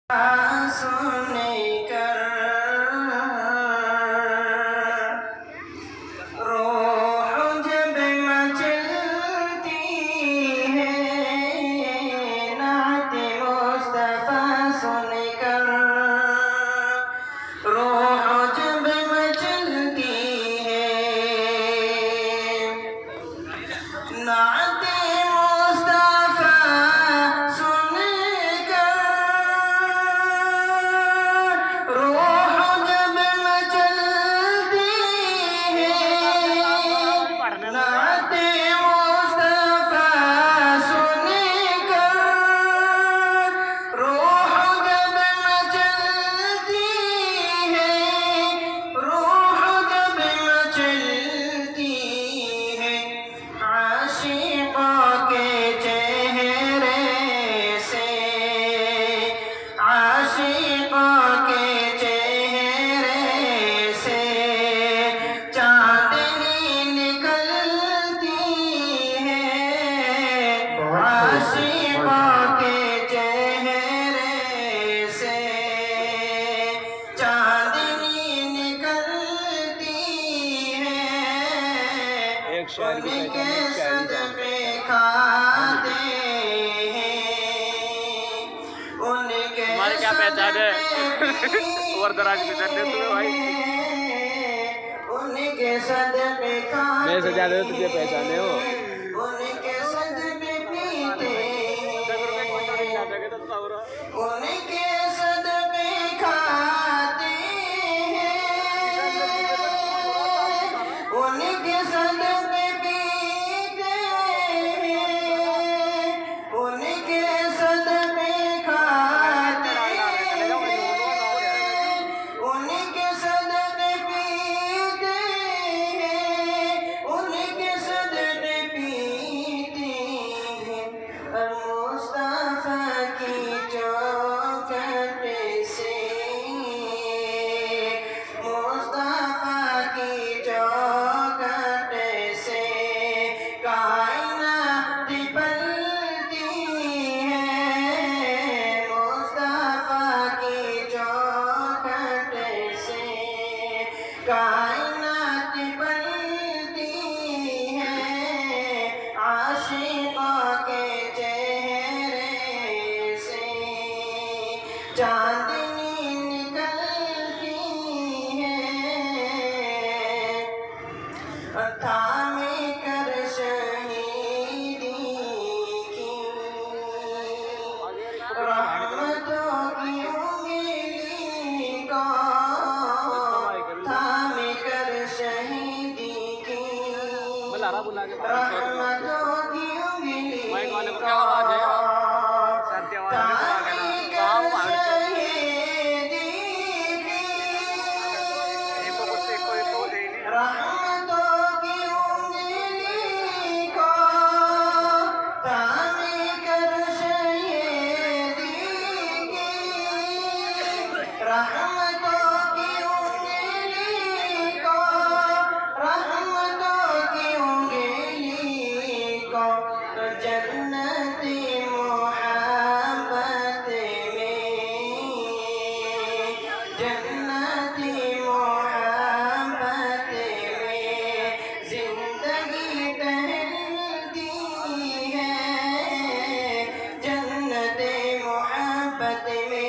سن کر روح جب مچلتی ہے نعت مصطفیٰ سن کر روح جب مچلتی ہے نعت ان کے صدقے کھاتے ہیں ان کے ہماری کیا پہچان ہے اور دراز کے چلتے تمہیں بھائی ان کے صدقے کھاتے میں سے زیادہ تجھے پہچانے ہو ان کے صدقے پیتے ان کے صدقے کھاتے ہیں ان کے صدقے پیتے ہیں ان کے صدقے کھاتے ہیں ان کے صدقے پیتے ہیں ان کے صدقے پیتے ہیں مصطفیٰ کی چوکھٹ سے مصطفیٰ کی چوکھٹ سے کائنات پلتی ہے مصطفیٰ کی چوکھٹ سے کائنات پلتی ہے عاشقوں کے چہرے سے چاندنی نکلتی ہے تھام کر شہیدی کی رحمتوں کی انگلی کو تھام کر شہیدی کی رحمتوں کی انگلی جنت محبت میں